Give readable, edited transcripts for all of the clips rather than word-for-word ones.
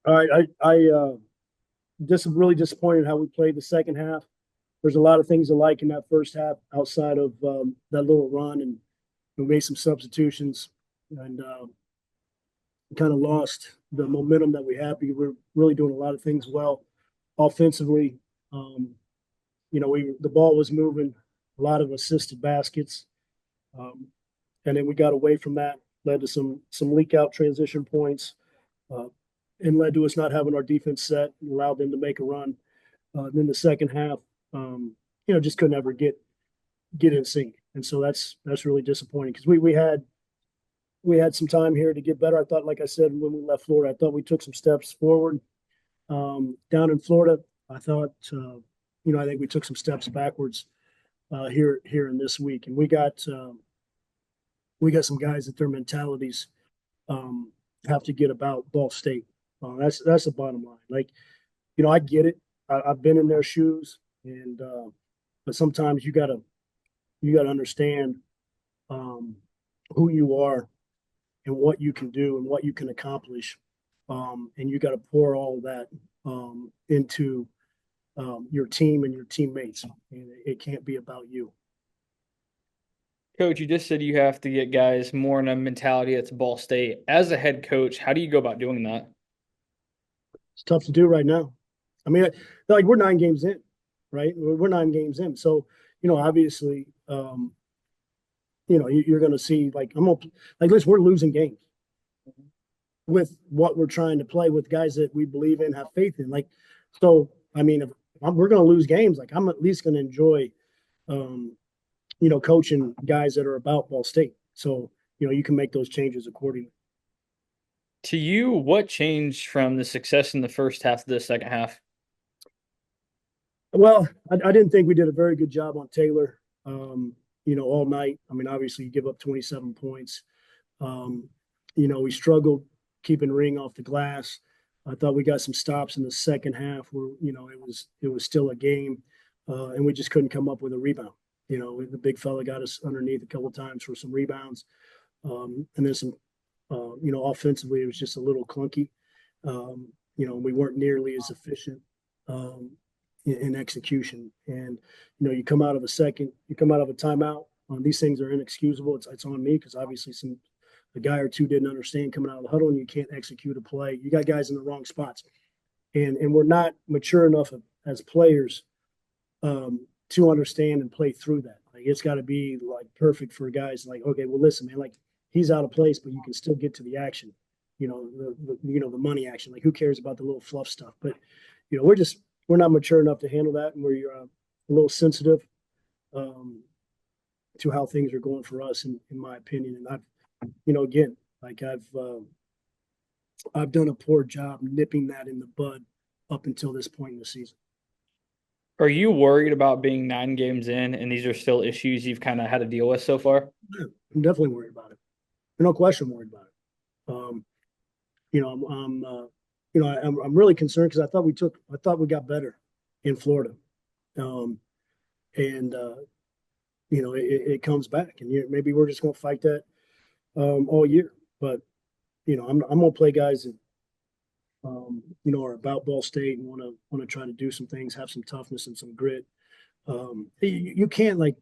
All right, just really disappointed how we played the second half. There's a lot of things to like in that first half outside of that little run, and we made some substitutions and kind of lost the momentum that we had. We were really doing a lot of things well offensively. Um, the ball was moving, a lot of assisted baskets, um, and then we got away from that, led to some leak out transition points, uh, and led to us not having our defense set, and allowed them to make a run. Then the second half, um, just couldn't ever get in sync, and so that's really disappointing because we had some time here to get better. I thought, like I said, when we left Florida, I thought we took some steps forward. Down in Florida, I thought, I think we took some steps backwards here in this week, and we got some guys that their mentalities um, have to get about Ball State. That's the bottom line. Like, I get it. I've been in their shoes, and but sometimes you gotta understand um, who you are and what you can do and what you can accomplish, and you got to pour all of that into your team and your teammates. And it can't be about you. Coach, you just said you have to get guys more in a mentality that's Ball State. As a head coach, how do you go about doing that? It's tough to do right now. I mean, like we're 9 games in, right? We're 9 games in, so obviously, you're going to see like listen, we're losing games with what we're trying to play with guys that we believe in, have faith in. Like, so I mean, if we're going to lose games, like I'm at least going to enjoy, um, coaching guys that are about Ball State. So you can make those changes accordingly. To you, what changed from the success in the first half to the second half? Well, I didn't think we did a very good job on Taylor, all night. I mean, obviously, you give up 27 points. Um, we struggled keeping Ring off the glass. I thought we got some stops in the second half where it was still a game, and we just couldn't come up with a rebound. The big fella got us underneath a couple of times for some rebounds, and then some. Offensively, it was just a little clunky. We weren't nearly as efficient um, in execution. And you come out of a timeout. These things are inexcusable. It's on me because obviously a guy or two didn't understand coming out of the huddle, and you can't execute a play. You got guys in the wrong spots, and we're not mature enough as players to understand and play through that. Like it's got to be like perfect for guys. Like, okay, well, listen, man, like he's out of place, but you can still get to the action. The money action. Like, who cares about the little fluff stuff? But we're not mature enough to handle that, and we're a little sensitive um, to how things are going for us, in my opinion. And again, like I've done a poor job nipping that in the bud up until this point in the season. Are you worried about being 9 games in and these are still issues you've kind of had to deal with so far? I'm definitely worried about it. No question, I'm worried about it. I'm really concerned because I thought we got better in Florida, um, and it comes back, and maybe we're just going to fight that all year. But I'm going to play guys that are about Ball State and want to try to do some things, have some toughness and some grit. You can't like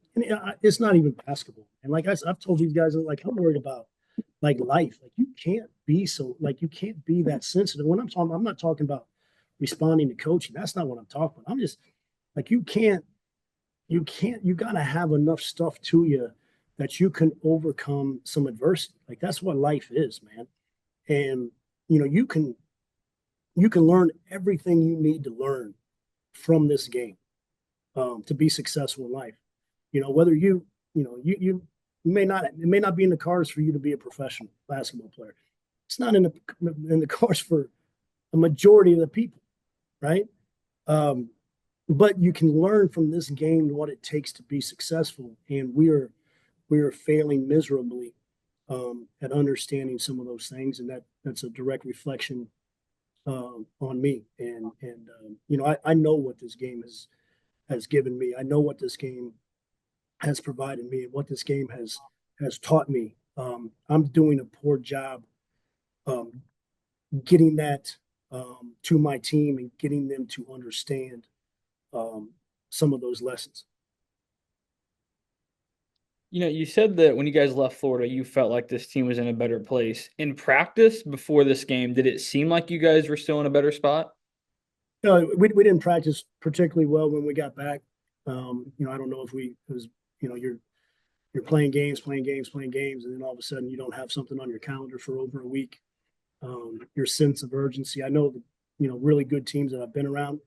it's not even basketball, and like I've told these guys, like I'm worried about like life. Like you can't be that sensitive. When I'm not talking about responding to coaching. That's not what I'm talking about. I'm just like you gotta have enough stuff to you that you can overcome some adversity. Like that's what life is, man. And you know, you can learn everything you need to learn from this game to be successful in life. Whether you may not it may not be in the cards for you to be a professional basketball player. It's not in the cards for a majority of the people, right? Um, but you can learn from this game what it takes to be successful, and we are failing miserably at understanding some of those things, and that's a direct reflection on me. And I know what this game has given me. I know what this game has provided me, and what this game has taught me. I'm doing a poor job um, getting that. to my team and getting them to understand some of those lessons. You said that when you guys left Florida, you felt like this team was in a better place. In practice before this game, did it seem like you guys were still in a better spot? We didn't practice particularly well when we got back. I don't know if it was, you're playing games, playing games, playing games, and then all of a sudden you don't have something on your calendar for over a week. Your sense of urgency. I know, really good teams that I've been around.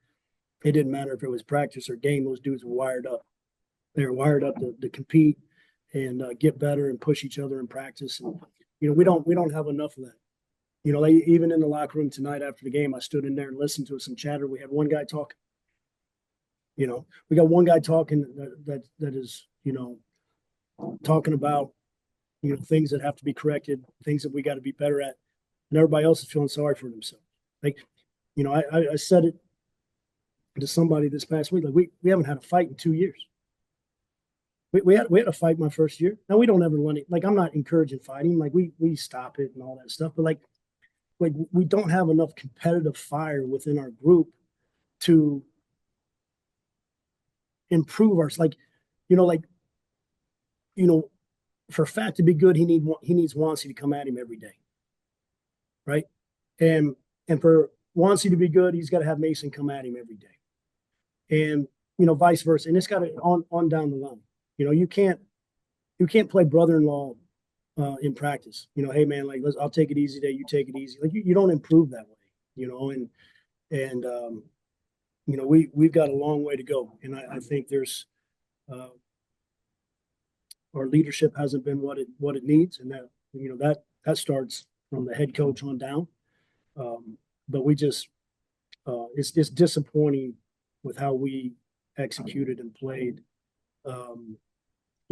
It didn't matter if it was practice or game; those dudes were wired up. They were wired up to compete and get better and push each other in practice. And we don't have enough of that. Even in the locker room tonight after the game, I stood in there and listened to some chatter. We had one guy talking. We got one guy talking that is talking about things that have to be corrected, things that we got to be better at, and everybody else is feeling sorry for themselves. Like, I said it to somebody this past week. Like we haven't had a fight in 2 years. We had a fight my first year. Now we don't ever want it. Like I'm not encouraging fighting. Like we stop it and all that stuff. But like we don't have enough competitive fire within our group to improve our you know like you know for Fat to be good he needs Wansi to come at him every day, right? And for Wansi to be good he's got to have Mason come at him every day, and vice versa, and it's got to on down the line. You can't play brother-in-law in practice. Hey man, like I'll take it easy today, you take it easy. Like you don't improve that way. And we've got a long way to go, and I think there's our leadership hasn't been what it needs, and that starts from the head coach on down. But we just it's just disappointing with how we executed and played.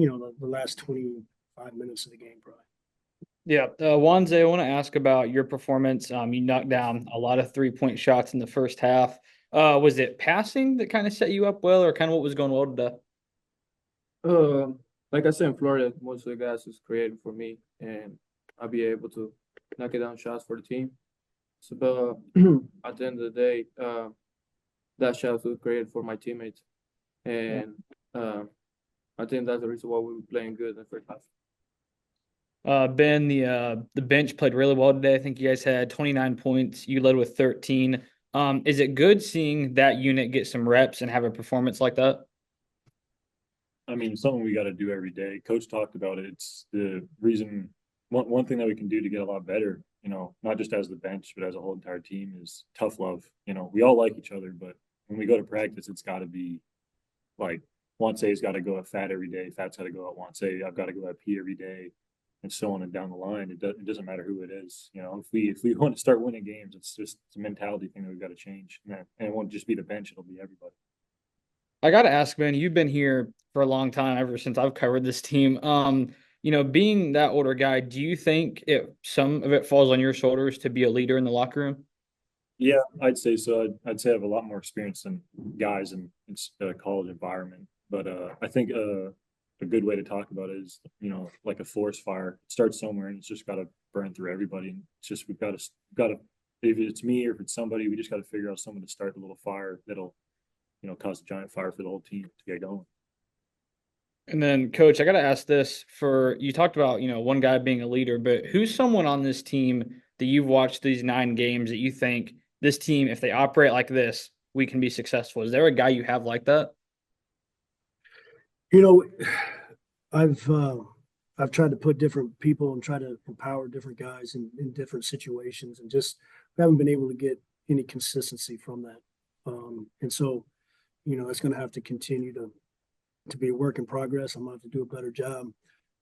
The last 25 minutes of the game, probably. Yeah, Wanze, I want to ask about your performance. You knocked down a lot of 3-point shots in the first half. Was it passing that kind of set you up well, or kind of what was going well today? Uh, like I said in Florida, most of the guys is creating for me, and I'll be able to knock it down shots for the team. So, but at the end of the day, that shot was created for my teammates, and I think that's the reason why we were playing good in the first half. Ben, the bench played really well today. I think you guys had 29 points. You led with 13. Is it good seeing that unit get some reps and have a performance like that? I mean, something we got to do every day. Coach talked about it. It's the reason. One thing that we can do to get a lot better, not just as the bench, but as a whole entire team, is tough love. We all like each other, but when we go to practice, it's got to be like Wanse's got to go at Fat every day. Fat's got to go at Wanse. I've got to go at P every day, and so on and down the line. It doesn't matter who it is. If we want to start winning games, it's a mentality thing that we've got to change, and it won't just be the bench; it'll be everybody. I got to ask, Ben, you've been here for a long time, ever since I've covered this team. Being that older guy, do you think some of it falls on your shoulders to be a leader in the locker room? Yeah, I'd say so. I'd say I have a lot more experience than guys in a college environment. But I think a good way to talk about it is, like a forest fire. It starts somewhere and it's just got to burn through everybody. And it's just we've got to if it's me or if it's somebody, we just got to figure out someone to start a little fire that'll cause a giant fire for the whole team to get going. And then, Coach, I got to ask this you talked about, one guy being a leader, but who's someone on this team that you've watched these 9 games that you think this team, if they operate like this, we can be successful? Is there a guy you have like that? I've tried to put different people and try to empower different guys in different situations, and just haven't been able to get any consistency from that. And so, it's going to have to continue to be a work in progress. I'm going to have to do a better job.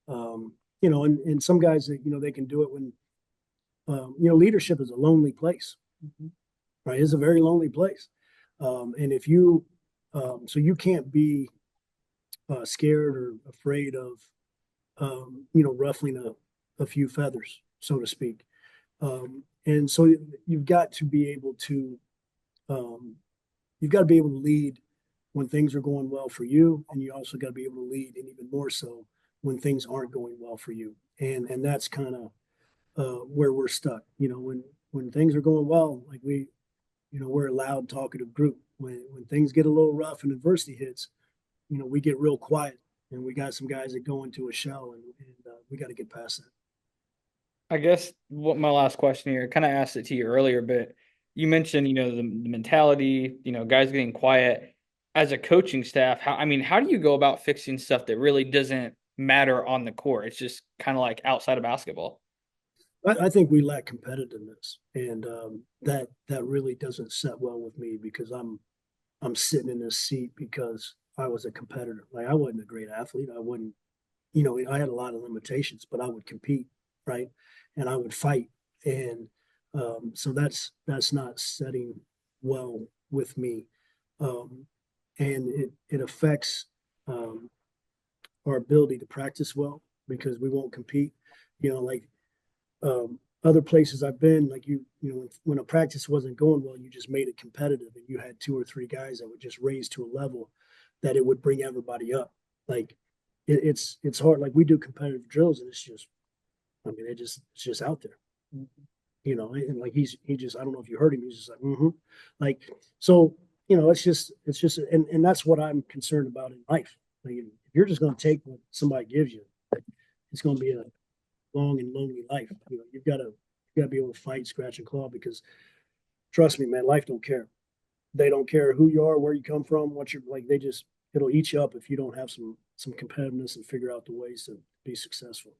And some guys that, they can do it when, leadership is a lonely place, right? It's a very lonely place. And if so you can't be scared or afraid of, ruffling a few feathers, so to speak. And so you've got to be able to, lead when things are going well for you, and you also got to be able to lead, and even more so when things aren't going well for you. And that's kind of where we're stuck. When things are going well, like we're a loud, talkative group. When things get a little rough and adversity hits, we get real quiet, and we got some guys that go into a shell, and we got to get past that. I guess what my last question here, kind of asked it to you earlier, but you mentioned, the mentality, guys getting quiet. As a coaching staff, how do you go about fixing stuff that really doesn't matter on the court? It's just kind of like outside of basketball. I think we lack competitiveness, and that really doesn't set well with me, because I'm sitting in this seat because I was a competitor. Like, I wasn't a great athlete. I wouldn't, I had a lot of limitations, but I would compete, right? And I would fight. And so that's not setting well with me. And it affects our ability to practice well, because we won't compete. Like other places I've been, like when a practice wasn't going well, you just made it competitive, and you had 2 or 3 guys that would just raise to a level that it would bring everybody up. Like it's hard. Like, we do competitive drills, and it's just, it's just out there. And like he just, I don't know if you heard him, he's just like, like, so, it's just, and that's what I'm concerned about in life. Like, if you're just going to take what somebody gives you, it's going to be a long and lonely life. You've got to be able to fight, scratch, and claw, because trust me, man, life don't care. They don't care who you are, where you come from, what you're like. It'll eat you up if you don't have some competitiveness and figure out the ways to be successful.